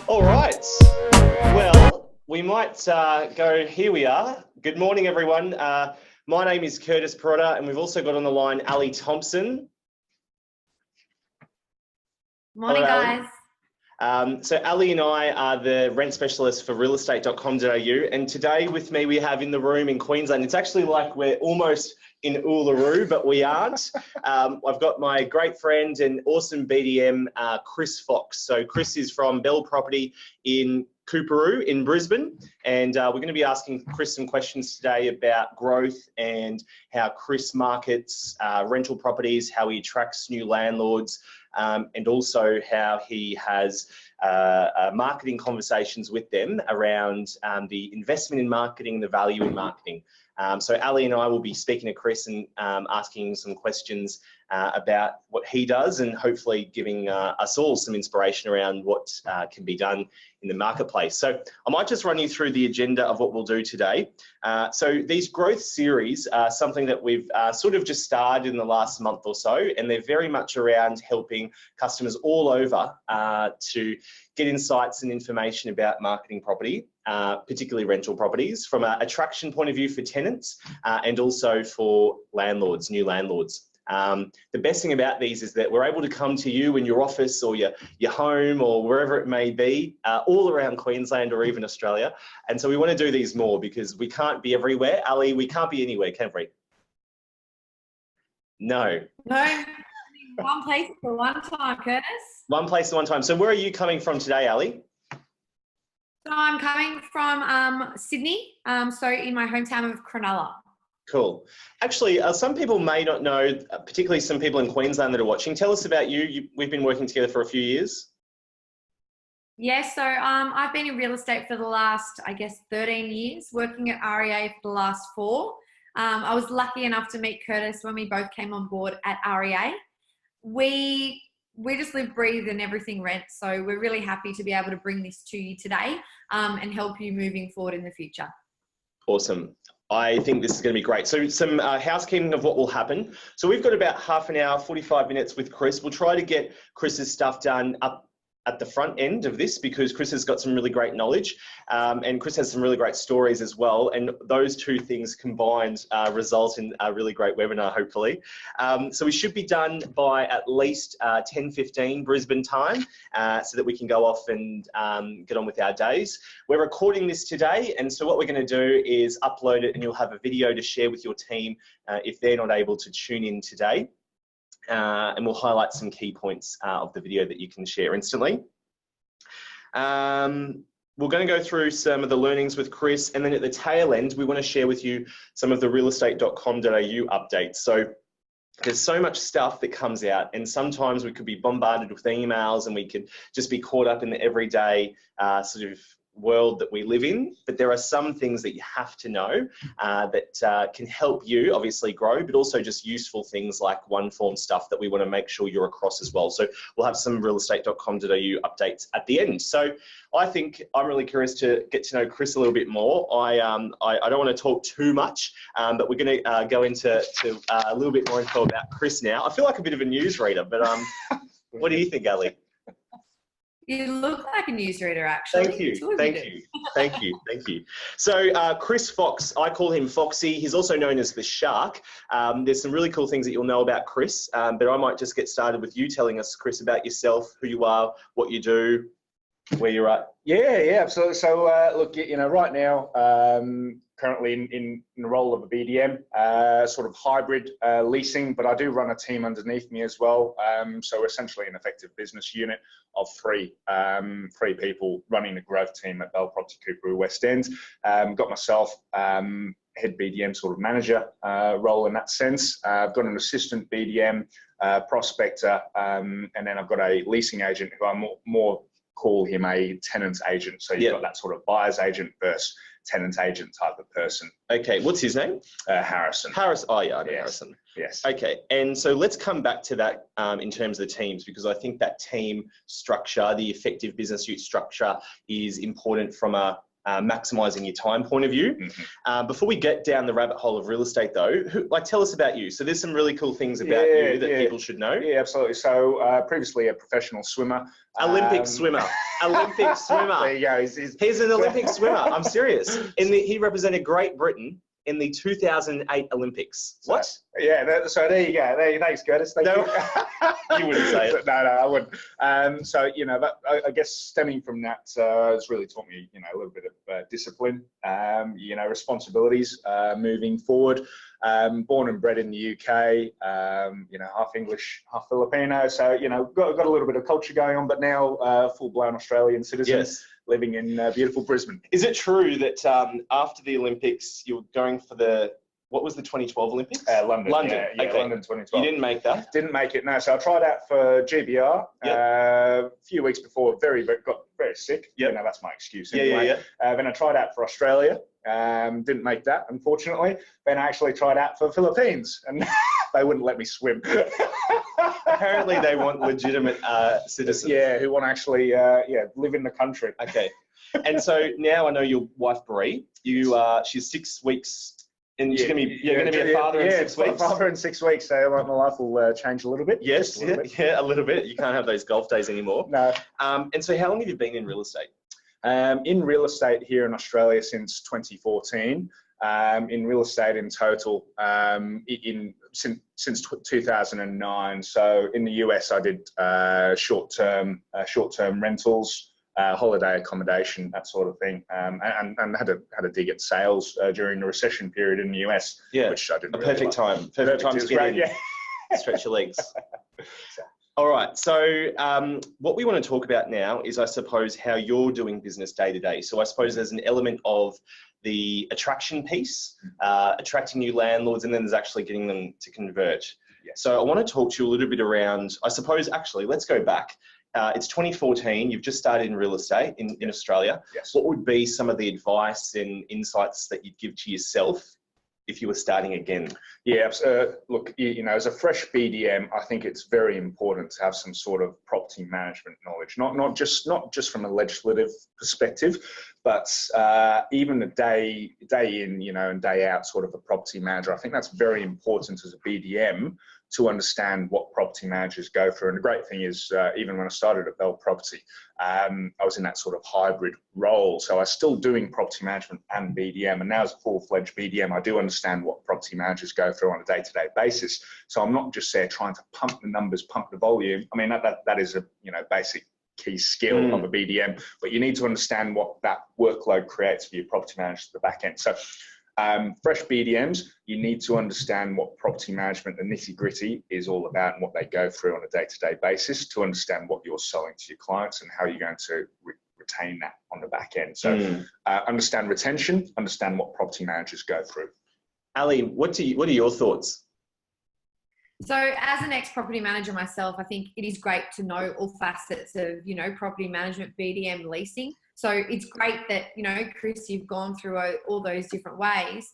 All right. Well, we might go. Here we are. Good morning, everyone. My name is Kurtis Pirotta, and we've also got on the line Allie Thompson. Morning, Hello, guys. So Allie and I are the rent specialists for realestate.com.au, and today with me we have in the room in Queensland. It's actually like we're almost in Uluru, but we aren't. I've got my great friend and awesome BDM, Chris Fox. So Chris is from Bell Property in Coorparoo in Brisbane, and we're going to be asking Chris some questions today about growth and how Chris markets rental properties, how he attracts new landlords, and also how he has marketing conversations with them around the investment in marketing, the value in marketing. So Ali and I will be speaking to Chris and asking some questions about what he does, and hopefully giving us all some inspiration around what can be done in the marketplace. So I might just run you through the agenda of what we'll do today. So these growth series are something that we've sort of just started in the last month or so, and they're very much around helping customers all over to get insights and information about marketing property, particularly rental properties, from an attraction point of view for tenants and also for landlords, new landlords. The best thing about these is that we're able to come to you in your office or your home or wherever it may be, all around Queensland or even Australia. And so we want to do these more because we can't be everywhere. Ali, we can't be anywhere, can we? No. No, one place at one time, Curtis. One place at one time. So where are you coming from today, Ali? So I'm coming from Sydney, so in my hometown of Cronulla. Cool. Actually, some people may not know, particularly some people in Queensland that are watching. Tell us about you. We've been working together for a few years. Yeah, so I've been in real estate for the last, 13 years, working at REA for the last 4. I was lucky enough to meet Curtis when we both came on board at REA. We just live, breathe, and everything rent. So we're really happy to be able to bring this to you today and help you moving forward in the future. Awesome. I think this is going to be great. So some housekeeping of what will happen. So we've got about half an hour, 45 minutes with Chris. We'll try to get Chris's stuff done up at the front end of this because Chris has got some really great knowledge and Chris has some really great stories as well. And those two things combined result in a really great webinar, hopefully. So we should be done by at least 10:15 Brisbane time so that we can go off and get on with our days. We're recording this today, and so what we're going to do is upload it, and you'll have a video to share with your team if they're not able to tune in today. And we'll highlight some key points of the video that you can share instantly. We're going to go through some of the learnings with Chris, and then at the tail end, we want to share with you some of the realestate.com.au updates. So there's so much stuff that comes out, and sometimes we could be bombarded with emails and we could just be caught up in the everyday sort of world that we live in, but there are some things that you have to know that can help you obviously grow, but also just useful things like one form stuff that we want to make sure you're across as well. So we'll have some realestate.com.au updates at the end. So I think I'm really curious to get to know Chris a little bit more. I don't want to talk too much, but we're going to go into a little bit more info about Chris now. I feel like a bit of a newsreader, but what do you think, Ali? You look like a newsreader, actually. Thank you, thank you. So Chris Fox, I call him Foxy. He's also known as the Shark. There's some really cool things that you'll know about Chris, but I might just get started with you telling us, Chris, about yourself, who you are, what you do, where you're at. Yeah, absolutely. So look, right now, currently in the role of a BDM, sort of hybrid leasing, but I do run a team underneath me as well. So essentially an effective business unit of three people running the growth team at Bell Property Coorparoo West End. Got myself head BDM sort of manager role in that sense. I've got an assistant BDM, prospector, and then I've got a leasing agent who I'm more call him a tenant agent. So you've got that sort of buyer's agent versus tenant agent type of person. Okay, what's his name? Harrison. Oh yeah, I know Harrison. Yes. Okay, and so let's come back to that in terms of the teams, because I think that team structure, the effective business unit structure, is important from a maximising your time point of view. Before we get down the rabbit hole of real estate though, tell us about you. So there's some really cool things about you that people should know. Yeah, absolutely. So previously a professional swimmer. Olympic swimmer. Olympic swimmer. There you go. He's an Olympic swimmer. I'm serious. He represented Great Britain in the 2008 Olympics. What? Yeah, so there you go. Thanks, Kurtis. Thank you. You wouldn't say it. No, I wouldn't. So, I guess stemming from that has really taught me, a little bit of discipline, responsibilities moving forward. Born and bred in the UK, half English, half Filipino. So, got a little bit of culture going on, but now full-blown Australian citizen. Yes. Living in beautiful Brisbane. Is it true that after the Olympics, you were going for what was the 2012 Olympics? London. London. Yeah, Okay. London 2012. You didn't make that? Didn't make it, no. So I tried out for GBR a few weeks before, got very sick. Yep. That's my excuse anyway. Yeah. Then I tried out for Australia. Didn't make that, unfortunately. Then I actually tried out for Philippines, and they wouldn't let me swim. Apparently they want legitimate citizens. Yeah, who want to actually live in the country. Okay. And so now I know your wife Bree. She's 6 weeks, and you're going to be a father in 6 weeks. Father in 6 weeks, so my life will change a little bit. Yes, a little bit. You can't have those golf days anymore. No. And so how long have you been in real estate? In real estate here in Australia since 2014. In real estate in total since 2009. So in the US, I did short-term rentals, holiday accommodation, that sort of thing, and had a dig at sales during the recession period in the US, which I didn't. Perfect time to get in. Stretch your legs. All right, so what we want to talk about now is, I suppose, how you're doing business day to day. So I suppose there's an element of the attraction piece, attracting new landlords, and then there's actually getting them to convert. Yes. So I want to talk to you a little bit around, I suppose, actually, let's go back. It's 2014, you've just started in real estate in Australia. Yes. What would be some of the advice and insights that you'd give to yourself if you were starting again? Yeah, look, as a fresh BDM, I think it's very important to have some sort of property management knowledge, not just from a legislative perspective, but even the day in, and day out sort of a property manager. I think that's very important as a BDM to understand what property managers go through. And the great thing is, even when I started at Bell Property, I was in that sort of hybrid role. So I was still doing property management and BDM. And now as a full-fledged BDM, I do understand what property managers go through on a day-to-day basis. So I'm not just there trying to pump the numbers, pump the volume. I mean, that is a basic key skill of a BDM, but you need to understand what that workload creates for your property managers at the back end. So fresh BDMs, you need to understand what property management, the nitty-gritty, is all about and what they go through on a day-to-day basis to understand what you're selling to your clients and how you're going to retain that on the back end. So understand retention, understand what property managers go through. Allie, what are your thoughts? So as an ex-property manager myself, I think it is great to know all facets of, property management, BDM, leasing. So it's great that, Chris, you've gone through all those different ways.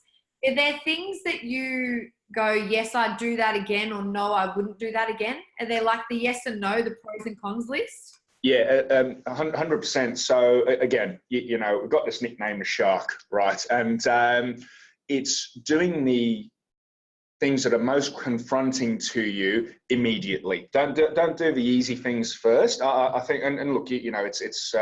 Are there things that you go, yes, I'd do that again, or no, I wouldn't do that again? Are there like the yes and no, the pros and cons list? Yeah, 100%. So again, we've got this nickname, the Shark, right? And it's doing the things that are most confronting to you immediately. Don't do the easy things first. I think, and look, it's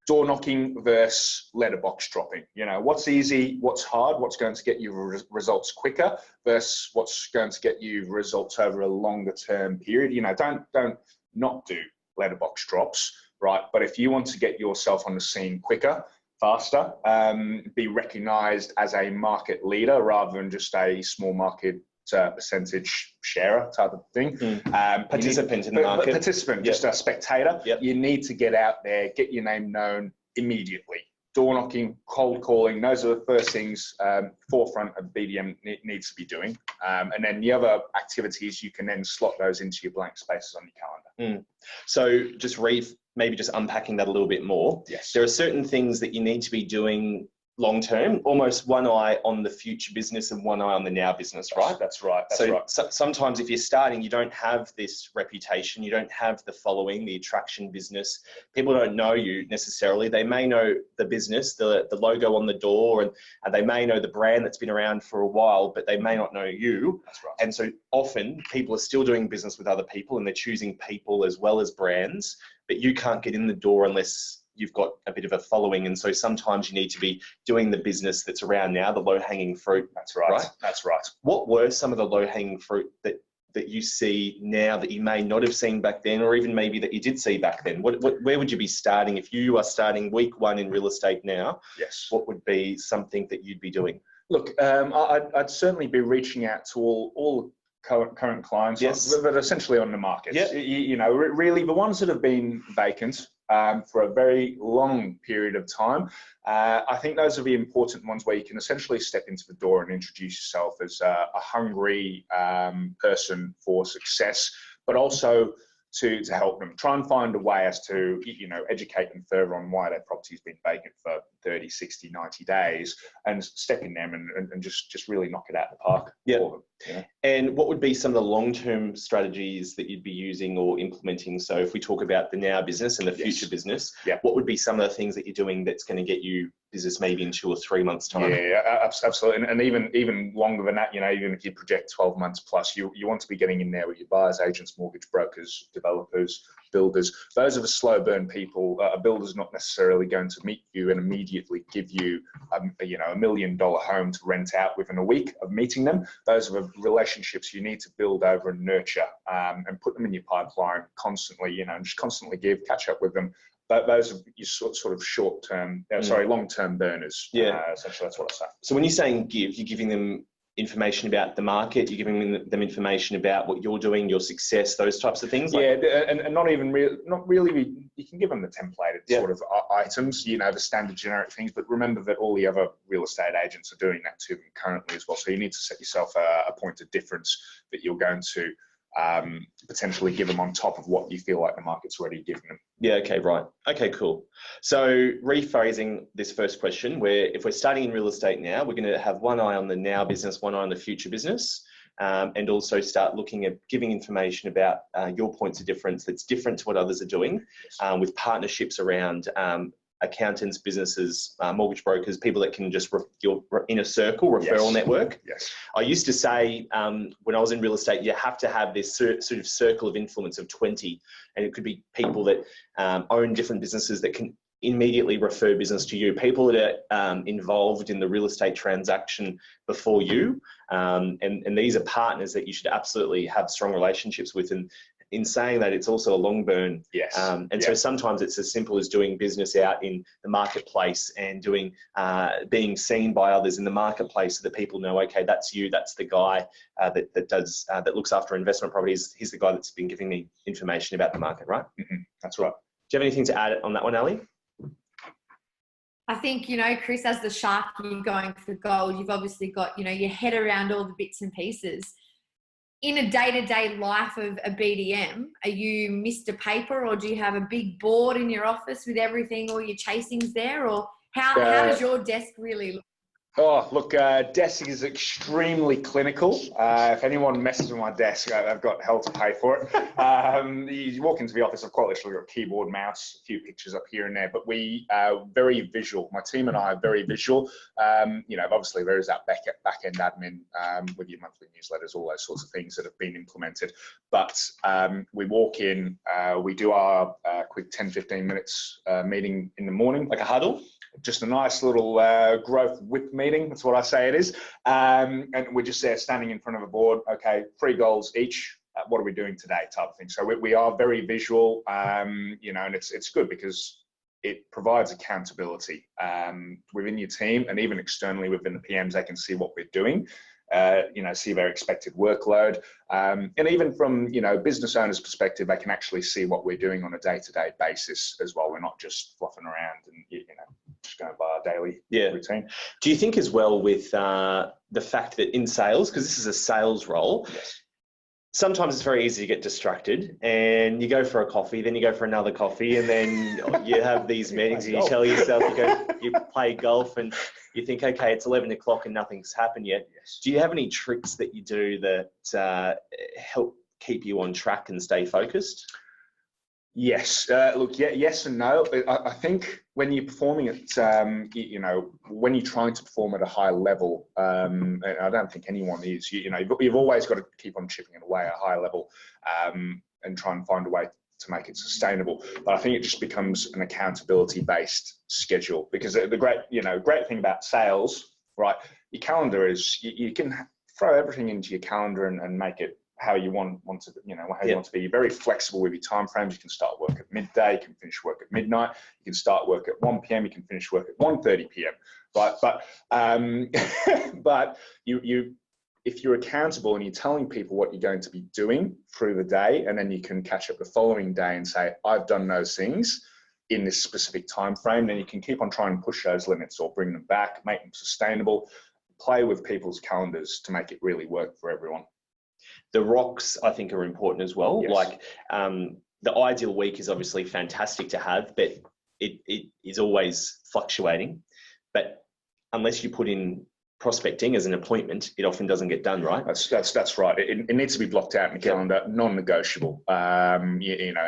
door knocking versus letterbox dropping. What's easy, what's hard, what's going to get you results quicker versus what's going to get you results over a longer term period. Don't not do letterbox drops, right? But if you want to get yourself on the scene quicker, faster, be recognized as a market leader rather than just a small market percentage sharer type of thing. Participant in the market. Participant, just a spectator. Yep. You need to get out there, get your name known immediately. Door knocking, cold calling, those are the first things forefront of BDM needs to be doing. And then the other activities, you can then slot those into your blank spaces on your calendar. So maybe just unpacking that a little bit more. Yes. There are certain things that you need to be doing long term, almost one eye on the future business and one eye on the now business, right? That's right. So sometimes if you're starting, you don't have this reputation, you don't have the following, the attraction business. People don't know you necessarily. They may know the business, the logo on the door, and they may know the brand that's been around for a while, but they may not know you. That's right. And so often people are still doing business with other people and they're choosing people as well as brands, but you can't get in the door unless you've got a bit of a following. And so sometimes you need to be doing the business that's around now, the low-hanging fruit. That's right. Right? That's right. What were some of the low-hanging fruit that you see now that you may not have seen back then, or even maybe that you did see back then? Where would you be starting if you are starting week one in real estate now? Yes. What would be something that you'd be doing? Look, I'd certainly be reaching out to all current clients, yes, but essentially on the market. Yep. You know, really the ones that have been vacant for a very long period of time. I think those are the important ones where you can essentially step into the door and introduce yourself as a hungry person for success, but also to help them. Try and find a way as to, you know, educate them further on why their property's been vacant for 30, 60, 90 days, and step in them and just really knock it out of the park for them. You know? And what would be some of the long-term strategies that you'd be using or implementing? So if we talk about the now business and the future business, what would be some of the things that you're doing that's going to get you business maybe in 2 or 3 months' time? Yeah, absolutely. And even longer than that, you know, even if you project 12 months plus, you want to be getting in there with your buyers, agents, mortgage brokers, developers, builders. Those are the slow burn people. A builder's not necessarily going to meet you and immediately give you, you know, $1 million home to rent out within a week of meeting them. Those are the relationships you need to build over and nurture, and put them in your pipeline constantly, you know, and just constantly catch up with them. But those are your sort of short-term, long-term burners. Essentially, that's what I say. So when you're saying give, you're giving them information about the market, you're giving them information about what you're doing, your success, those types of things? And not really, you can give them the templated sort of items, you know, the standard generic things, but remember that all the other real estate agents are doing that to them currently as well. So you need to set yourself a point of difference that you're going to potentially give them on top of what you feel like the market's already giving them. Yeah, okay, right. Okay, cool. So rephrasing this first question, where if we're starting in real estate now, we're going to have one eye on the now business, one eye on the future business, and also start looking at giving information about your points of difference that's different to what others are doing, with partnerships around accountants, businesses, mortgage brokers, people that can just your inner circle referral network. Yes. I used to say when I was in real estate, you have to have this sort of circle of influence of 20, and it could be people that own different businesses that can immediately refer business to you, people that are involved in the real estate transaction before you, and these are partners that you should absolutely have strong relationships with. And in saying that, it's also a long burn. Yes. So sometimes it's as simple as doing business out in the marketplace and doing being seen by others in the marketplace so that people know, okay, that's you, that's the guy that looks after investment properties. He's the guy that's been giving me information about the market, right? Mm-hmm. That's right. Do you have anything to add on that one, Allie? I think, you know, Chris, as the shark, you're going for gold. You've obviously got, you know, your head around all the bits and pieces. In a day-to-day life of a BDM, are you Mr. Paper, or do you have a big board in your office with everything, all your chasings there? Or how does your desk really look? Oh, look, desk is extremely clinical. If anyone messes with my desk, I've got hell to pay for it. You walk into the office, I've quite literally got a keyboard, mouse, a few pictures up here and there, but we are very visual. My team and I are very visual. You know, obviously there is that back-end admin with your monthly newsletters, all those sorts of things that have been implemented. But we walk in, we do our quick 10, 15 minutes meeting in the morning. Like a huddle? Just a nice little growth whip meeting. That's what I say it is. And we're just there standing in front of a board. Okay, 3 goals each. What are we doing today? Type of thing. So we are very visual, you know, and it's good because it provides accountability within your team, and even externally within the PMs, they can see what we're doing. You know, see their expected workload, and even from, you know, business owners' perspective, they can actually see what we're doing on a day-to-day basis as well. We're not just fluffing around and, you know, just going by our daily routine. Do you think as well with the fact that in sales, because this is a sales role, sometimes it's very easy to get distracted, and you go for a coffee, then you go for another coffee, and then you have these meetings and you tell yourself, you play golf, and you think, okay, it's 11 o'clock and nothing's happened yet. Yes. Do you have any tricks that you do that help keep you on track and stay focused? Yes. Look, yes and no. I think when you're performing at, when you're trying to perform at a high level, and I don't think anyone is, you've always got to keep on chipping it away at a high level, and try and find a way to make it sustainable. But I think it just becomes an accountability-based schedule, because the great thing about sales, right? Your calendar is, you can throw everything into your calendar and make it how you want to, how you want to be. You're very flexible with your time frames. You can start work at midday, you can finish work at midnight, you can start work at 1 p.m, you can finish work at 1:30 p.m, right? But if you're accountable and you're telling people what you're going to be doing through the day, and then you can catch up the following day and say, I've done those things in this specific time frame, then you can keep on trying to push those limits or bring them back, make them sustainable, play with people's calendars to make it really work for everyone. The rocks, I think, are important as well. Yes. Like the ideal week is obviously fantastic to have, but it is always fluctuating. But unless you put in prospecting as an appointment, it often doesn't get done, right? That's right. It needs to be blocked out in the calendar, non-negotiable. And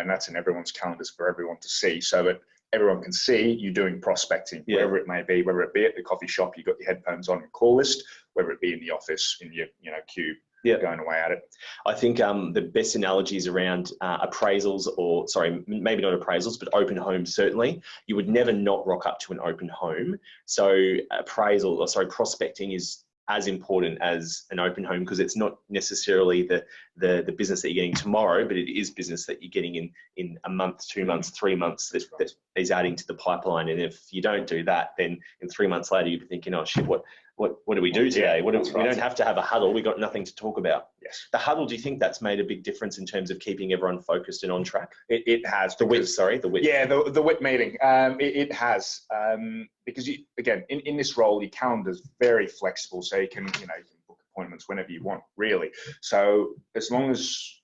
that's in everyone's calendars for everyone to see, so that everyone can see you doing prospecting, wherever it may be, whether it be at the coffee shop, you've got your headphones on, your call list, whether it be in the office, in your queue. Going away at it. I think the best analogies around appraisals, or sorry, maybe not appraisals, but open homes, certainly. You would never not rock up to an open home. So prospecting is as important as an open home, because it's not necessarily the business that you're getting tomorrow, but it is business that you're getting in a month, 2 months, 3 months that is adding to the pipeline. And if you don't do that, then in 3 months later, you'll be thinking, oh shit, what do we do today? We don't have to have a huddle. We got nothing to talk about. Yes. The huddle, do you think that's made a big difference in terms of keeping everyone focused and on track? It has. The WIP. Yeah, the WIP meeting. It has. Because again, in this role, your calendar's very flexible, so you can book appointments whenever you want, really. So as long as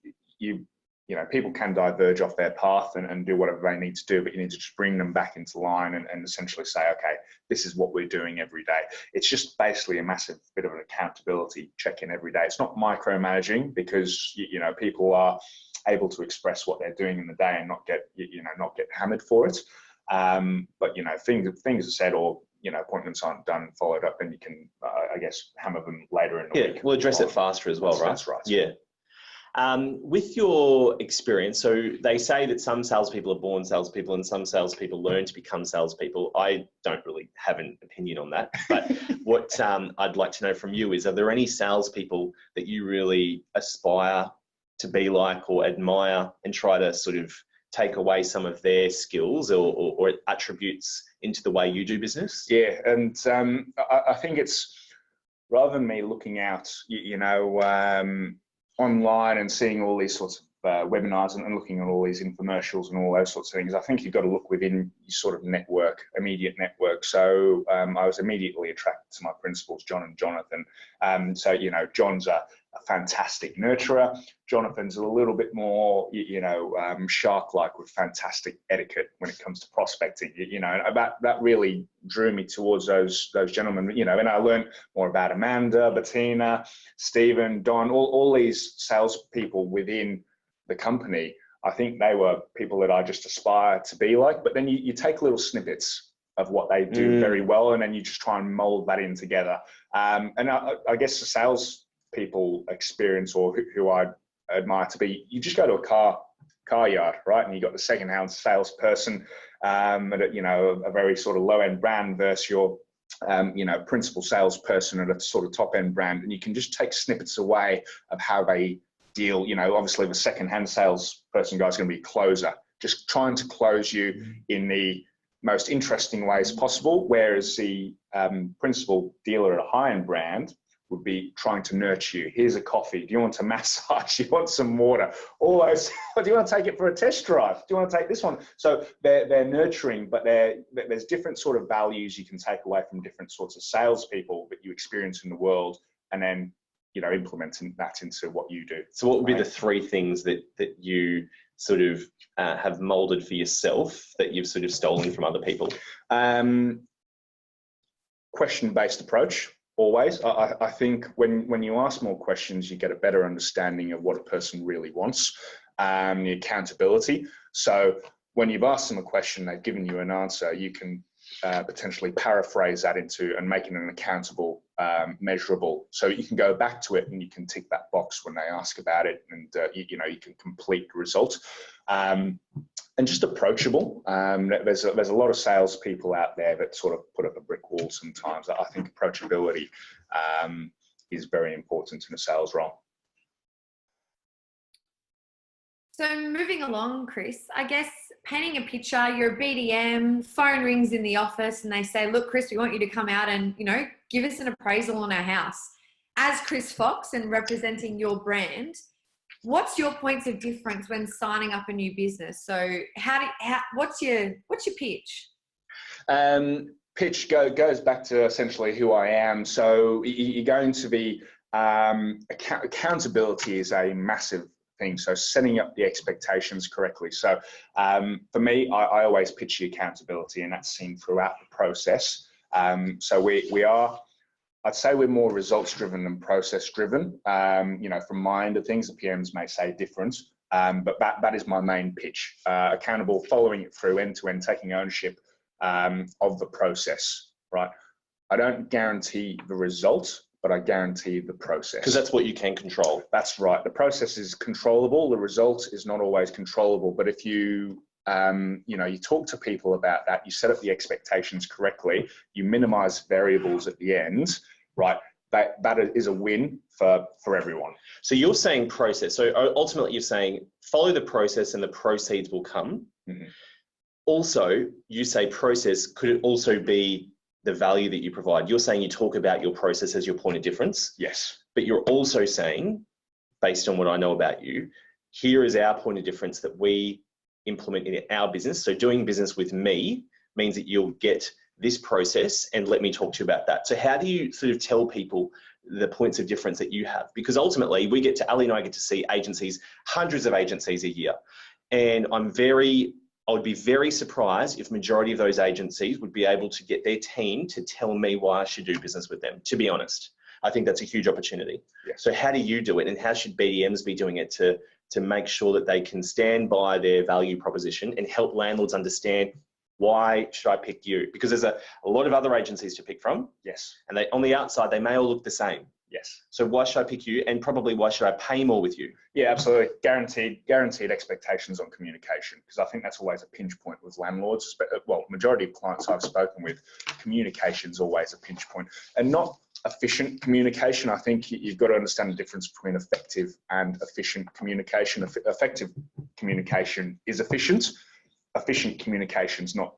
people can diverge off their path and do whatever they need to do, but you need to just bring them back into line and essentially say, okay, this is what we're doing every day. It's just basically a massive bit of an accountability check-in every day. It's not micromanaging, because people are able to express what they're doing in the day and not get hammered for it. But things are said, or appointments aren't done, followed up, and you can hammer them later in the week. Yeah, we'll address it faster as well, right? That's right. Yeah. With your experience, so they say that some salespeople are born salespeople and some salespeople learn to become salespeople. I don't really have an opinion on that, but what I'd like to know from you is, are there any salespeople that you really aspire to be like or admire, and try to sort of take away some of their skills or attributes into the way you do business? Yeah, and I think it's, rather than me looking out, online and seeing all these sorts of webinars and looking at all these infomercials and all those sorts of things, I think you've got to look within your sort of immediate network. So I was immediately attracted to my principals, John and Jonathan. John's a fantastic nurturer. Jonathan's a little bit more, shark-like, with fantastic etiquette when it comes to prospecting. That really drew me towards those gentlemen. And I learned more about Amanda, Bettina, Stephen, Don, all these salespeople within the company. I think they were people that I just aspire to be like. But then you take little snippets of what they do very well, and then you just try and mold that in together. And I guess the sales people experience, or who I admire to be, you just go to a car yard, right? And you got the second-hand salesperson at a very sort of low-end brand versus your principal salesperson at a sort of top-end brand, and you can just take snippets away of how they deal. Obviously the second-hand salesperson guy's going to be a closer, just trying to close you in the most interesting ways possible, whereas the principal dealer at a high-end brand would be trying to nurture you. Here's a coffee. Do you want a massage? Do you want some water? All those. Do you want to take it for a test drive? Do you want to take this one? So they're nurturing, but there's different sort of values you can take away from different sorts of salespeople that you experience in the world, and then implementing that into what you do. So what would be the three things that you sort of have molded for yourself that you've sort of stolen from other people? Question-based approach, always. I think when you ask more questions, you get a better understanding of what a person really wants. The accountability. So when you've asked them a question, they've given you an answer, you can potentially paraphrase that into and make it an accountable, measurable. So you can go back to it and you can tick that box when they ask about it, and you can complete the result. And just approachable. There's a lot of salespeople out there that sort of put up a brick wall sometimes. I think approachability is very important in a sales role. So moving along, Chris, I guess painting a picture, you're a BDM, phone rings in the office and they say, look, Chris, we want you to come out and, give us an appraisal on our house. As Chris Fox and representing your brand, what's your points of difference when signing up a new business? So what's your pitch? Pitch goes back to essentially who I am. So you're going to be, accountability is a massive thing. So setting up the expectations correctly. So for me, I always pitch the accountability, and that's seen throughout the process. So we are, I'd say we're more results driven than process driven. From my end of things, the PMs may say different, but that is my main pitch. Accountable, following it through end to end, taking ownership of the process, right? I don't guarantee the result, but I guarantee the process. Because that's what you can control. That's right. The process is controllable. The result is not always controllable. But if you, you talk to people about that, you set up the expectations correctly, you minimize variables at the end, right? That is a win for everyone. So you're saying process. So ultimately you're saying follow the process and the proceeds will come. Mm-hmm. Also, you say process, could it also be the value that you provide? You're saying you talk about your process as your point of difference. Yes. But you're also saying, based on what I know about you, here is our point of difference that we implement in our business. So doing business with me means that you'll get this process, and let me talk to you about that. So how do you sort of tell people the points of difference that you have? Because ultimately Allie and I get to see agencies, hundreds of agencies a year. And I would be very surprised if majority of those agencies would be able to get their team to tell me why I should do business with them, to be honest. I think that's a huge opportunity. Yeah. So how do you do it, and how should BDMs be doing it to make sure that they can stand by their value proposition and help landlords understand, why should I pick you? Because there's a lot of other agencies to pick from. Yes. And on the outside, they may all look the same. Yes. So why should I pick you? And probably why should I pay more with you? Yeah, absolutely. Guaranteed expectations on communication, because I think that's always a pinch point with landlords. Well, majority of clients I've spoken with, communication's always a pinch point, and not efficient communication. I think you've got to understand the difference between effective and efficient communication. Effective communication is efficient. Efficient communication's not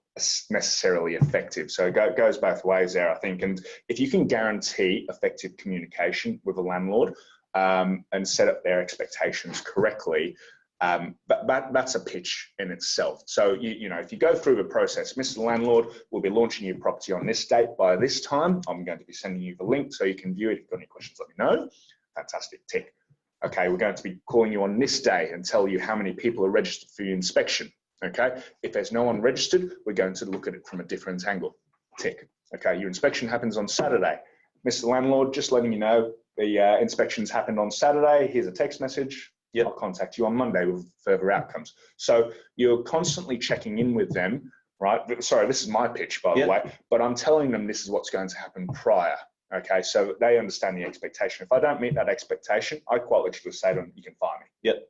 necessarily effective. So it goes both ways there, I think. And if you can guarantee effective communication with a landlord and set up their expectations correctly, that's a pitch in itself. So, if you go through the process, Mr. Landlord, we'll be launching your property on this date by this time. I'm going to be sending you the link so you can view it. If you've got any questions, let me know. Fantastic, tick. Okay, we're going to be calling you on this day and tell you how many people are registered for your inspection. Okay, if there's no one registered, we're going to look at it from a different angle. Tick. Okay, your inspection happens on Saturday. Mr. Landlord, just letting you know, the inspections happened on Saturday. Here's a text message. Yep. I'll contact you on Monday with further outcomes. So you're constantly checking in with them, right? Sorry, this is my pitch, by the way, but I'm telling them this is what's going to happen prior. Okay, so they understand the expectation. If I don't meet that expectation, I quite literally say to them, you can fire me. Yep.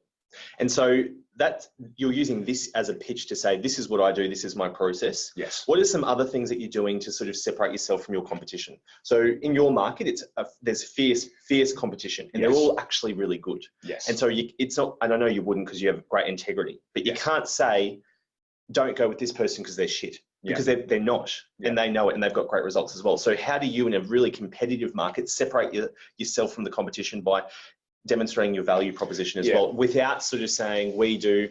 And so that you're using this as a pitch to say, this is what I do, this is my process. Yes. What are some other things that you're doing to sort of separate yourself from your competition? So in your market, there's fierce competition, and they're all actually really good. Yes. And so it's not, and I know you wouldn't because you have great integrity, but you can't say, don't go with this person because they're shit. Because they're not, and they know it, and they've got great results as well. So how do you, in a really competitive market, separate yourself from the competition by demonstrating your value proposition as well, without sort of saying, we do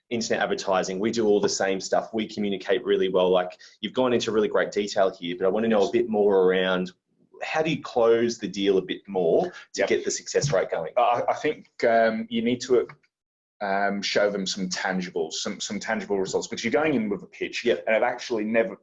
internet advertising, we do all the same stuff, we communicate really well? Like, you've gone into really great detail here, but I want to know a bit more around how do you close the deal a bit more to get the success rate going? I think you need to show them some tangible results, because you're going in with a pitch and they've actually never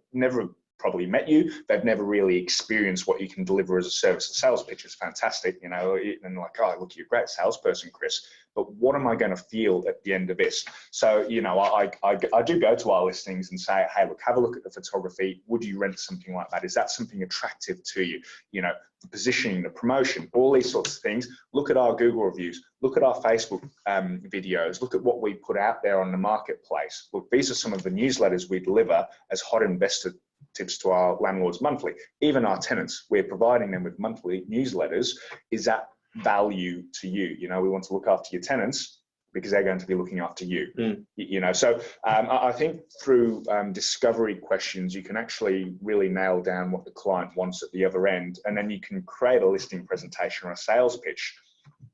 probably met you. They've never really experienced what you can deliver as a service. The sales pitch is fantastic, you know, and like, oh, look, you're a great salesperson, Chris, but what am I going to feel at the end of this? So, you know, I do go to our listings and say, hey, look, have a look at the photography. Would you rent something like that? Is that something attractive to you? You know, the positioning, the promotion, all these sorts of things. Look at our Google reviews, look at our Facebook videos, look at what we put out there on the marketplace. Look, these are some of the newsletters we deliver as hot investor tips to our landlords monthly. Even our tenants, we're providing them with monthly newsletters. Is that value to you? You know, we want to look after your tenants because they're going to be looking after you. You know, so I think through discovery questions, you can actually really nail down what the client wants at the other end, and then you can create a listing presentation or a sales pitch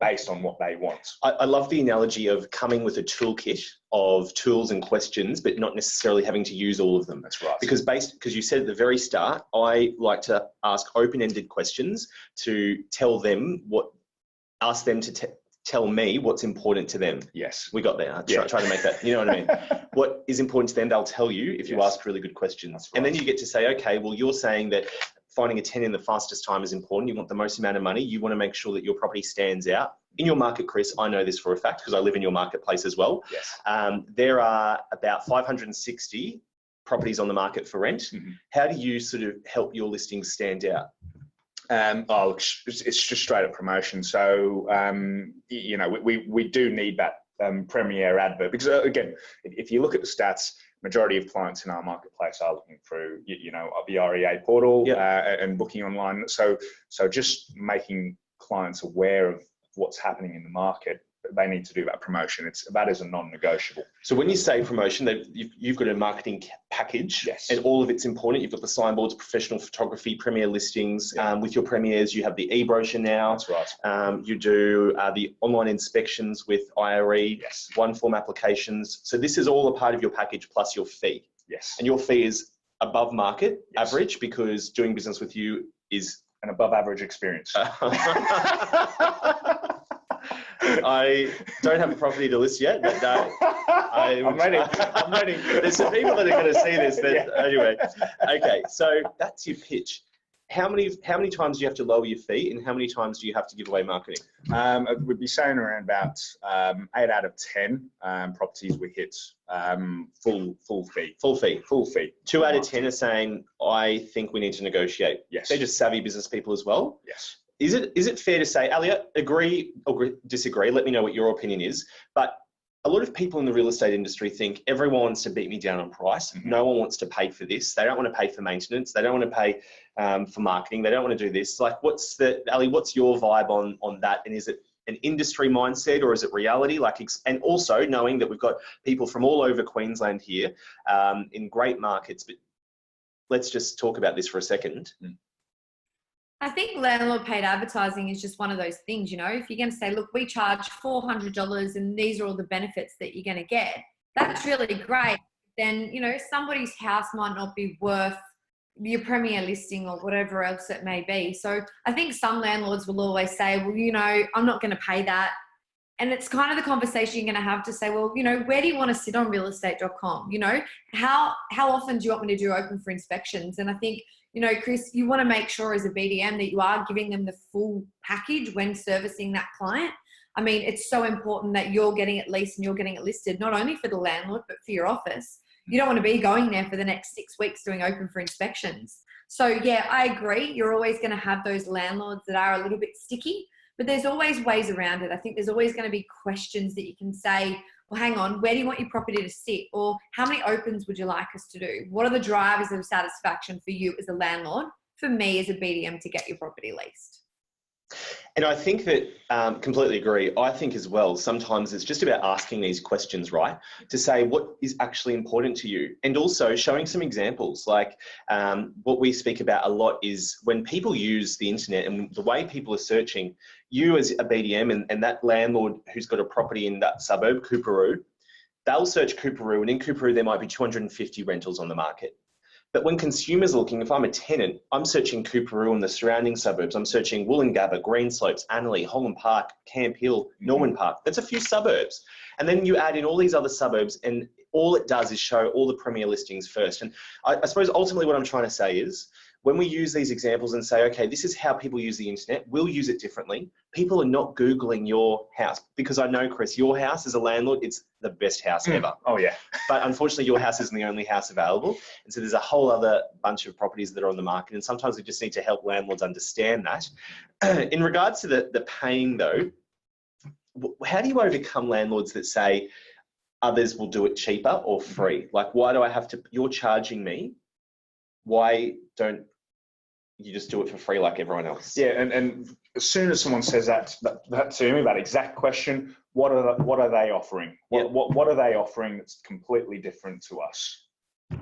based on what they want. I love the analogy of coming with a toolkit of tools and questions, but not necessarily having to use all of them. That's right. Because you said at the very start, I like to ask open-ended questions to ask them to tell me what's important to them. Yes. We got there. Try to make that, you know what I mean? What is important to them, they'll tell you if you ask really good questions. That's right. And then you get to say, okay, well, you're saying that finding a tenant in the fastest time is important. You want the most amount of money. You want to make sure that your property stands out. In your market, Chris, I know this for a fact because I live in your marketplace as well. Yes. There are about 560 properties on the market for rent. How do you sort of help your listings stand out? It's just straight up promotion. So, you know, we do need that premier advert because, again, if you look at the stats, majority of clients in our marketplace are looking through, you know, the REA portal and booking online. So just making clients aware of what's happening in the market, they need to do that promotion. That is a non-negotiable. So when you say promotion, you've got a marketing package, yes, and all of it's important. You've got the signboards, professional photography, premier listings. With your premieres, you have the e-brochure now. That's right. You do the online inspections with IRE, yes, one form applications. So this is all a part of your package plus your fee. Yes. And your fee is above market average because doing business with you is an above average experience. I don't have a property to list yet, but I'm ready. There's some people that are going to see this. Anyway, okay. So that's your pitch. How many times do you have to lower your fee, and how many times do you have to give away marketing? We'd be saying around about 8 out of 10 properties we hit full fee. Full fee. 2 out of 10 are saying, I think we need to negotiate. Yes. They're just savvy business people as well. Yes. Is it fair to say, Elliot, agree or disagree? Let me know what your opinion is. But a lot of people in the real estate industry think everyone wants to beat me down on price. No one wants to pay for this. They don't want to pay for maintenance. They don't want to pay for marketing. They don't want to do this. Like, Allie, what's your vibe on that? And is it an industry mindset or is it reality? And also knowing that we've got people from all over Queensland here in great markets. But let's just talk about this for a second. I think landlord paid advertising is just one of those things, you know, if you're going to say, look, we charge $400 and these are all the benefits that you're going to get, that's really great. Then, you know, somebody's house might not be worth your premier listing or whatever else it may be. So I think some landlords will always say, well, you know, I'm not going to pay that. And it's kind of the conversation you're going to have to say, well, you know, where do you want to sit on realestate.com? You know, how often do you want me to do open for inspections? And I think, you know, Chris, you want to make sure as a BDM that you are giving them the full package when servicing that client. I mean, it's so important that you're getting it leased and you're getting it listed, not only for the landlord, but for your office. You don't want to be going there for the next 6 weeks doing open for inspections. So yeah, I agree. You're always going to have those landlords that are a little bit sticky, but there's always ways around it. I think there's always going to be questions that you can say, well, hang on, where do you want your property to sit? Or how many opens would you like us to do? What are the drivers of satisfaction for you as a landlord, for me as a BDM to get your property leased? And I think that, completely agree. I think as well, sometimes it's just about asking these questions, right? To say what is actually important to you. And also showing some examples. Like what we speak about a lot is when people use the internet and the way people are searching, you as a BDM and that landlord who's got a property in that suburb, Coorparoo, they'll search Coorparoo, and in Coorparoo there might be 250 rentals on the market. But when consumers are looking, if I'm a tenant, I'm searching Coorparoo and the surrounding suburbs. I'm searching Wollongabba, Greenslopes, Annerley, Holland Park, Camp Hill, Norman Park. That's a few suburbs. And then you add in all these other suburbs, and all it does is show all the premier listings first. And I suppose ultimately what I'm trying to say is, when we use these examples and say, okay, this is how people use the internet, we'll use it differently. People are not Googling your house, because I know, Chris, your house as a landlord, it's the best house ever. Oh, yeah. But unfortunately, your house isn't the only house available. And so there's a whole other bunch of properties that are on the market. And sometimes we just need to help landlords understand that. In regards to the paying though, how do you overcome landlords that say others will do it cheaper or free? Like, why do I have to, you're charging me, why don't you just do it for free like everyone else? Yeah, and as soon as someone says that to me, that exact question, what are they offering? What are they offering that's completely different to us?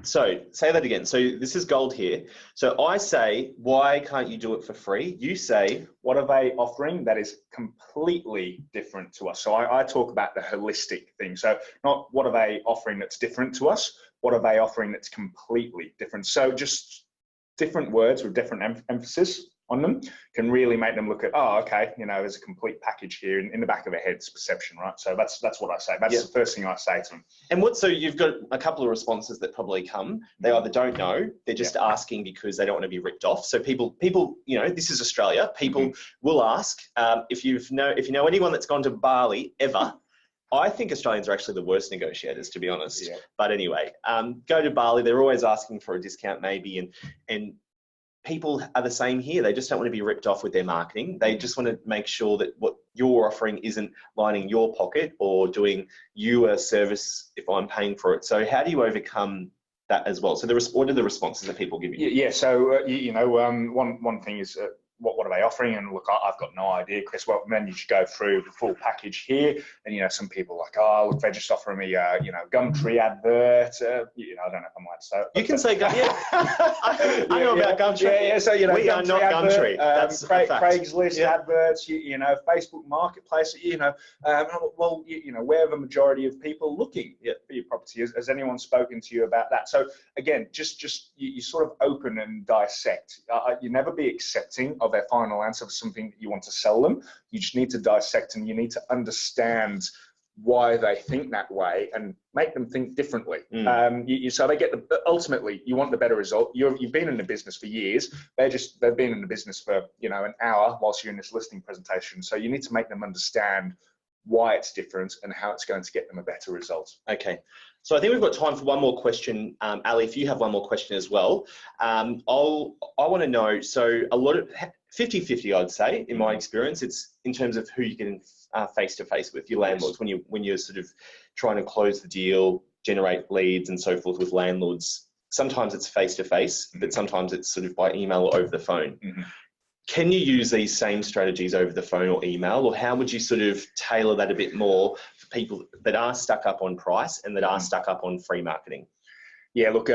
So say that again. So this is gold here. So I say, why can't you do it for free? You say, what are they offering that is completely different to us? So I talk about the holistic thing. So not what are they offering that's different to us, what are they offering that's completely different? So just different words with different emphasis on them can really make them look at, oh, okay, you know, there's a complete package here in the back of their head's perception, right? So that's what I say. That's the first thing I say to them. And so you've got a couple of responses that probably come. They either don't know, they're just asking because they don't want to be ripped off. So people, you know, this is Australia. People will ask, if you know anyone that's gone to Bali ever. I think Australians are actually the worst negotiators, to be honest. Yeah. But anyway, go to Bali. They're always asking for a discount, maybe, and people are the same here. They just don't want to be ripped off with their marketing. They just want to make sure that what you're offering isn't lining your pocket or doing you a service if I'm paying for it. So how do you overcome that as well? So what are the responses that people give you? Yeah. So one thing is. What are they offering? And look, I've got no idea, Chris. Well, then you should go through the full package here. And, you know, some people are like, oh, look, they're just offering me, Gumtree advert. I don't know if I might say it. You can say Gumtree. I know about Gumtree. Yeah, so, you know, we are not Gumtree. That's Craigslist adverts, Facebook Marketplace, where the majority of people looking for your property. Has anyone spoken to you about that? So, again, just you sort of open and dissect. You never be accepting of their final answer for something that you want to sell them. You just need to dissect, and you need to understand why they think that way and make them think differently. So they get ultimately you want the better result. You've been in the business for years. They've been in the business for an hour whilst you're in this listing presentation. So you need to make them understand why it's different and how it's going to get them a better result. Okay. So I think we've got time for one more question. Allie, if you have one more question as well. I want to know, so a lot of 50-50, I'd say, in my experience, it's in terms of who you're getting face-to-face with, your landlords, when you're sort of trying to close the deal, generate leads and so forth with landlords. Sometimes it's face-to-face, but sometimes it's sort of by email or over the phone. Can you use these same strategies over the phone or email, or how would you sort of tailor that a bit more for people that are stuck up on price and that are stuck up on free marketing? Yeah, look,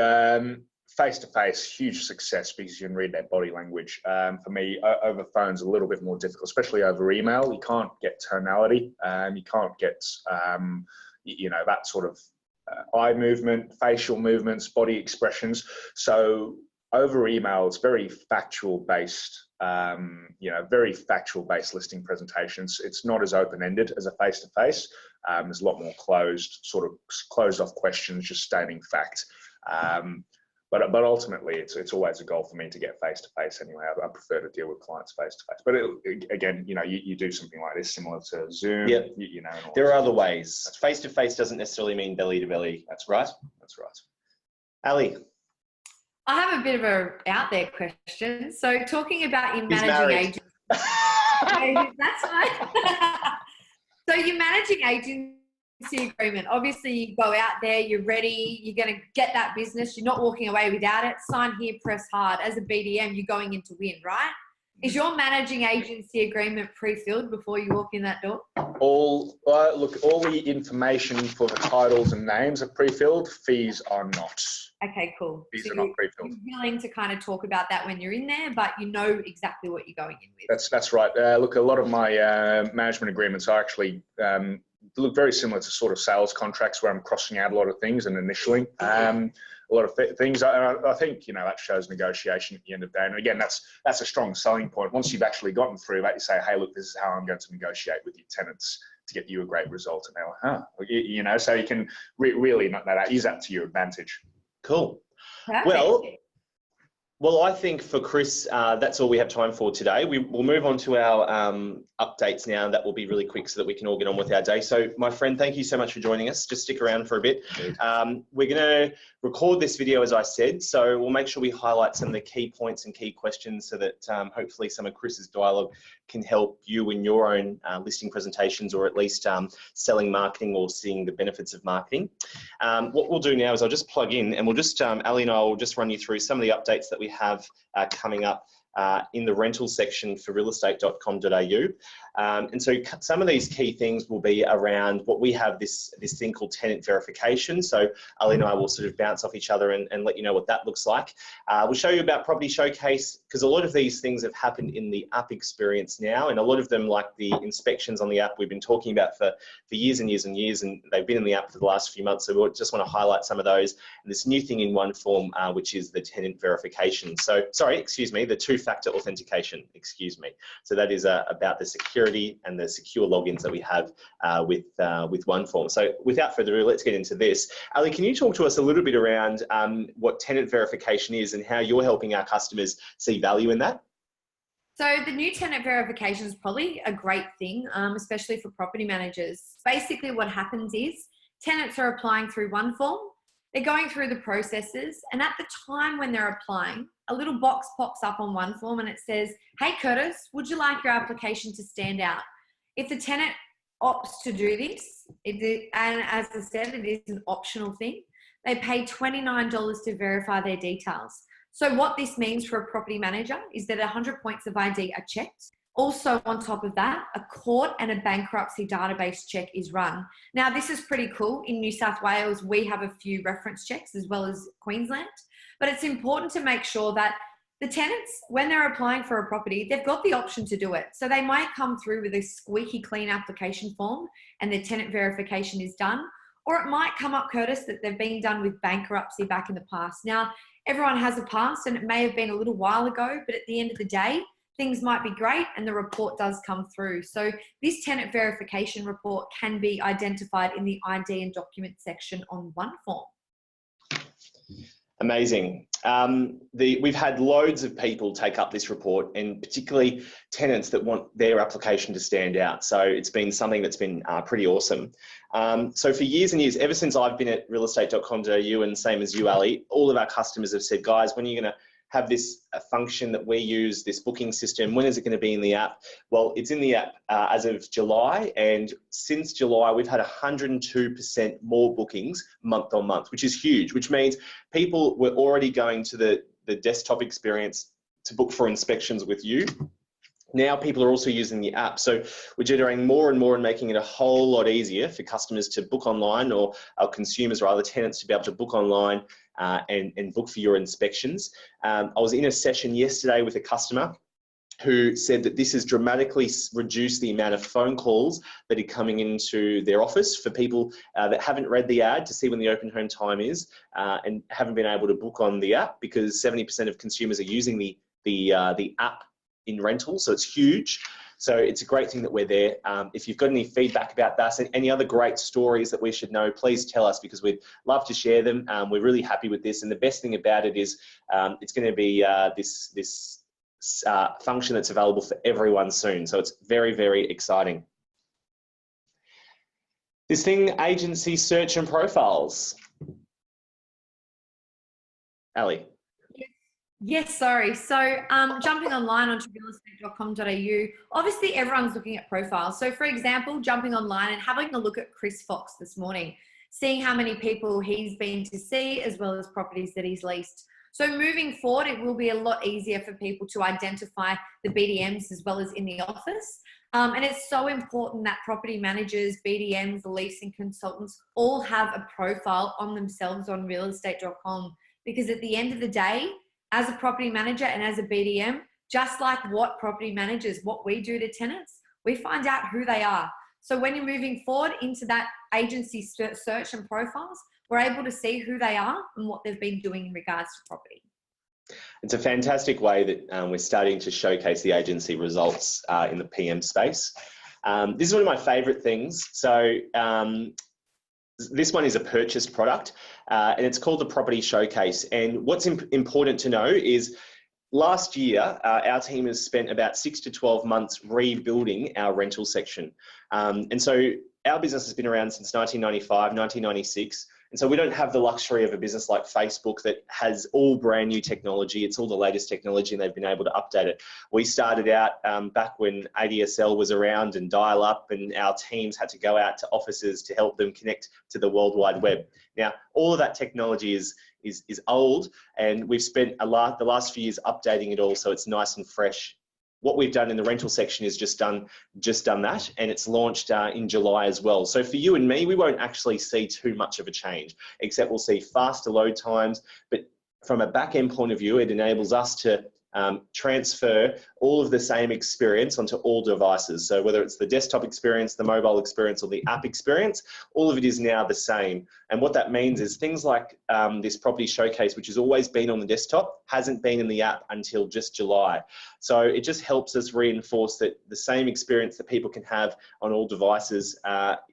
face-to-face, huge success because you can read that body language. For me, over phone's a little bit more difficult, especially over email. You can't get tonality, you can't get, that sort of eye movement, facial movements, body expressions. So over email, it's very factual based, very factual based listing presentations. It's not as open-ended as a face-to-face. There's a lot more closed off questions, just stating fact. But ultimately, it's always a goal for me to get face-to-face anyway. I prefer to deal with clients face-to-face. But again, you do something like this similar to Zoom. Yep. There are other ways. Face-to-face doesn't necessarily mean belly-to-belly. That's right. That's right. Allie. I have a bit of a out there question. So talking about your managing agent. That's right. So your managing agency agreement, obviously you go out there, you're ready, you're going to get that business, you're not walking away without it. Sign here, press hard. As a BDM, you're going in to win, right? Is your managing agency agreement pre-filled before you walk in that door? All the information for the titles and names are pre-filled. Fees are not. Okay, cool. Fees are not pre-filled. You're willing to kind of talk about that when you're in there, but you know exactly what you're going in with. That's right. Look, a lot of my management agreements are actually look very similar to sort of sales contracts where I'm crossing out a lot of things and initialing a lot of things. I think, you know, that shows negotiation at the end of the day. And again, that's a strong selling point. Once you've actually gotten through that, you say, hey, look, this is how I'm going to negotiate with your tenants to get you a great result. And they're like, you know, so you can really use that to your advantage. Cool. Perfect. Well, I think for Chris, that's all we have time for today. We'll move on to our updates now. That will be really quick so that we can all get on with our day. So, my friend, thank you so much for joining us. Just stick around for a bit. We're going to record this video, as I said, so we'll make sure we highlight some of the key points and key questions so that hopefully some of Chris's dialogue can help you in your own listing presentations, or at least selling, marketing, or seeing the benefits of marketing. What we'll do now is I'll just plug in, and we'll just, Allie and I will just run you through some of the updates that we have coming up in the rental section for realestate.com.au. And so some of these key things will be around what we have this thing called tenant verification. So Ali and I will sort of bounce off each other and let you know what that looks like. We'll show you about Property Showcase, because a lot of these things have happened in the app experience now, and a lot of them, like the inspections on the app, we've been talking about for years and years and years, and they've been in the app for the last few months. So we just want to highlight some of those. And this new thing in one form, which is the tenant verification. So, sorry, excuse me, the two-factor authentication, excuse me. So that is about the security and the secure logins that we have with OneForm. So without further ado, let's get into this. Ali, can you talk to us a little bit around what tenant verification is and how you're helping our customers see value in that? So the new tenant verification is probably a great thing, especially for property managers. Basically what happens is tenants are applying through OneForm, they're going through the processes, and at the time when they're applying, a little box pops up on OneForm and it says, hey Kurtis, would you like your application to stand out? If the tenant opts to do this, and as I said, it is an optional thing, they pay $29 to verify their details. So what this means for a property manager is that 100 points of ID are checked. Also, on top of that, a court and a bankruptcy database check is run. Now, this is pretty cool. In New South Wales, we have a few reference checks as well as Queensland, but it's important to make sure that the tenants, when they're applying for a property, they've got the option to do it. So they might come through with a squeaky clean application form and their tenant verification is done, or it might come up, Kurtis, that they've been done with bankruptcy back in the past. Now, everyone has a past and it may have been a little while ago, but at the end of the day, things might be great and the report does come through. So this tenant verification report can be identified in the ID and document section on OneForm. Amazing. We've had loads of people take up this report, and particularly tenants that want their application to stand out. So it's been something that's been pretty awesome. So for years and years, ever since I've been at realestate.com.au, and same as you, Ali, all of our customers have said, guys, when are you going to have this function that we use, this booking system? When is it going to be in the app? Well, it's in the app as of July, and since July, we've had 102% more bookings month on month, which is huge, which means people were already going to the desktop experience to book for inspections with you. Now people are also using the app. So we're generating more and more and making it a whole lot easier for customers to book online, or our consumers, rather, tenants, to be able to book online and book for your inspections. I was in a session yesterday with a customer who said that this has dramatically reduced the amount of phone calls that are coming into their office for people that haven't read the ad to see when the open home time is and haven't been able to book on the app, because 70% of consumers are using the app in rental, so it's huge. So it's a great thing that we're there. If you've got any feedback about that and any other great stories that we should know, please tell us, because we'd love to share them. We're really happy with this, and the best thing about it is it's going to be this function that's available for everyone soon. So it's very, very exciting. This thing, agency search and profiles. Ali. Yes, sorry. So jumping online onto realestate.com.au, obviously everyone's looking at profiles. So for example, jumping online and having a look at Chris Fox this morning, seeing how many people he's been to see as well as properties that he's leased. So moving forward, it will be a lot easier for people to identify the BDMs as well as in the office. And it's so important that property managers, BDMs, leasing consultants all have a profile on themselves on realestate.com, because at the end of the day, as a property manager and as a BDM, just like what property managers, what we do to tenants, we find out who they are. So when you're moving forward into that agency search and profiles, we're able to see who they are and what they've been doing in regards to property. It's a fantastic way that we're starting to showcase the agency results in the PM space. This is one of my favourite things. So this one is a purchased product and it's called the Property Showcase. And what's important to know is last year, our team has spent about 6 to 12 months rebuilding our rental section. And so our business has been around since 1995, 1996. And so we don't have the luxury of a business like Facebook that has all brand new technology. It's all the latest technology and they've been able to update it. We started out back when ADSL was around and dial up, and our teams had to go out to offices to help them connect to the World Wide Web. Now, all of that technology is old, and we've spent the last few years updating it all so it's nice and fresh. What we've done in the rental section is just done that, and it's launched in July as well. So for you and me, we won't actually see too much of a change, except we'll see faster load times. But from a back-end point of view, it enables us to transfer all of the same experience onto all devices. So whether it's the desktop experience, the mobile experience, or the app experience, all of it is now the same. And what that means is things like this Property Showcase, which has always been on the desktop, hasn't been in the app until just July. So it just helps us reinforce that the same experience that people can have on all devices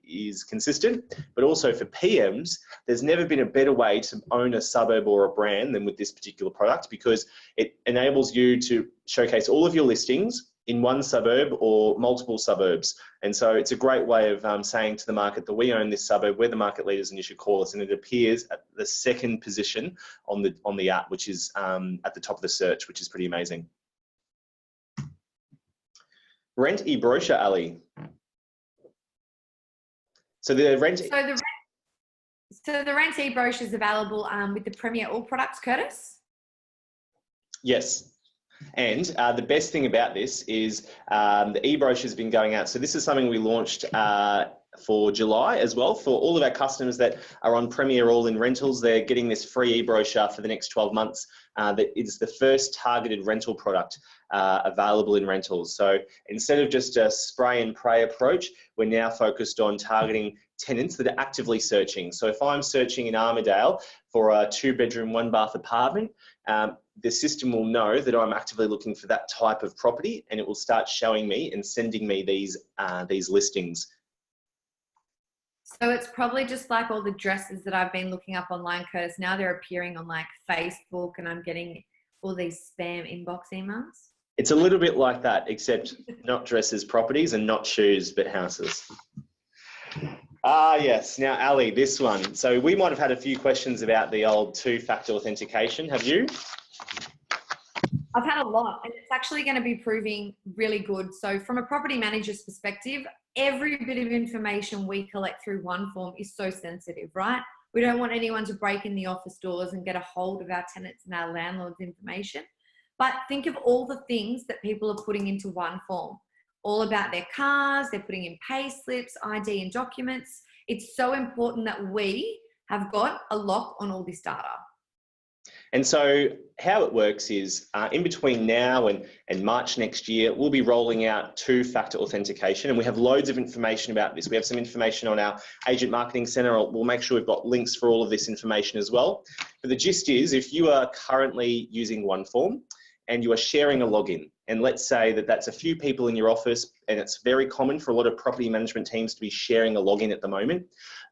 is consistent. But also for PMs, there's never been a better way to own a suburb or a brand than with this particular product, because it enables you to showcase all of your listings in one suburb or multiple suburbs. And so it's a great way of saying to the market that we own this suburb, we're the market leaders and you should call us. And it appears at the second position on the app, which is at the top of the search, which is pretty amazing. Rent e-brochure, Allie. So the rent e-brochure is available with the Premier All products, Kurtis? Yes. And the best thing about this is the e-brochure has been going out. So this is something we launched for July as well. For all of our customers that are on Premier All in rentals, they're getting this free e-brochure for the next 12 months. That is the first targeted rental product available in rentals. So instead of just a spray and pray approach, we're now focused on targeting tenants that are actively searching. So if I'm searching in Armidale for a 2-bedroom, 1-bath apartment, the system will know that I'm actively looking for that type of property, and it will start showing me and sending me these listings. So it's probably just like all the dresses that I've been looking up online, Kurtis. Now they're appearing on like Facebook, and I'm getting all these spam inbox emails. It's a little bit like that, except not dresses, properties, and not shoes, but houses. Yes. Now, Allie, this one. So we might have had a few questions about the old 2-factor authentication. Have you? I've had a lot, and it's actually going to be proving really good. So from a property manager's perspective, every bit of information we collect through OneForm is so sensitive, right? We don't want anyone to break in the office doors and get a hold of our tenants and our landlords' information. But think of all the things that people are putting into OneForm. All about their cars, they're putting in pay slips, ID and documents. It's so important that we have got a lock on all this data. And so how it works is in between now and March next year, we'll be rolling out 2-factor authentication, and we have loads of information about this. We have some information on our Agent Marketing Center. We'll make sure we've got links for all of this information as well. But the gist is, if you are currently using OneForm and you are sharing a login, and let's say that that's a few people in your office, and it's very common for a lot of property management teams to be sharing a login at the moment,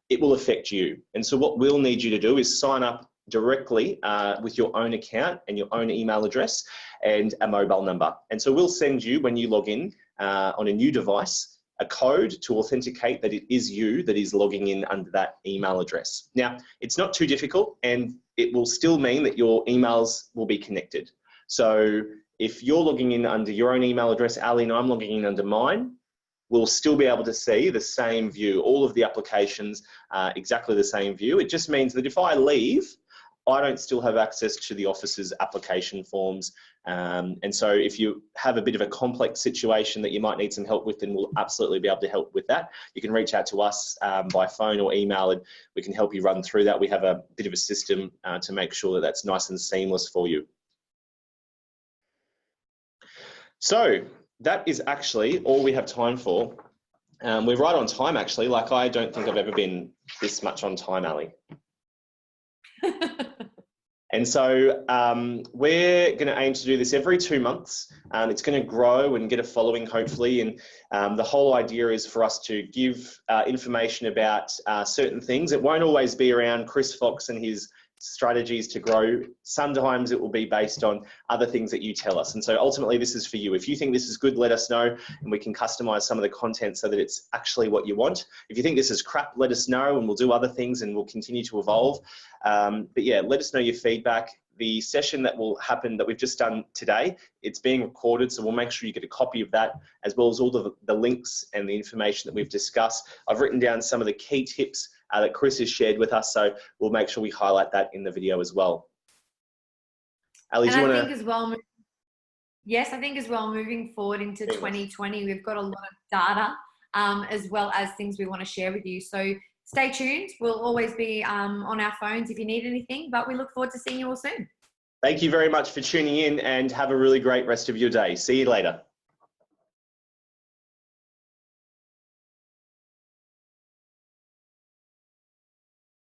it will affect you. And so what we'll need you to do is sign up directly with your own account and your own email address and a mobile number. And so we'll send you, when you log in on a new device, a code to authenticate that it is you that is logging in under that email address. Now, it's not too difficult, and it will still mean that your emails will be connected. So if you're logging in under your own email address, Allie, and I'm logging in under mine, we'll still be able to see the same view, all of the applications, exactly the same view. It just means that if I leave, I don't still have access to the office's application forms. And so if you have a bit of a complex situation that you might need some help with, then we'll absolutely be able to help with that. You can reach out to us by phone or email, and we can help you run through that. We have a bit of a system to make sure that that's nice and seamless for you. So that is actually all we have time for. We're right on time, actually. Like, I don't think I've ever been this much on time, Allie. And so we're going to aim to do this every 2 months. It's going to grow and get a following, hopefully. And the whole idea is for us to give information about certain things. It won't always be around Chris Fox and his strategies to grow. Sometimes it will be based on other things that you tell us. And so ultimately this is for you. If you think this is good, let us know, and we can customize some of the content so that it's actually what you want. If you think this is crap, let us know, and we'll do other things and we'll continue to evolve. But yeah, let us know your feedback. The session that will happen that we've just done today, it's being recorded, so we'll make sure you get a copy of that, as well as all the links and the information that we've discussed. I've written down some of the key tips that Chris has shared with us, so we'll make sure we highlight that in the video as well. Allie, do you want to? Yes, I think as well, moving forward into 2020, we've got a lot of data as well as things we want to share with you. So stay tuned. We'll always be on our phones if you need anything, but we look forward to seeing you all soon. Thank you very much for tuning in, and have a really great rest of your day. See you later.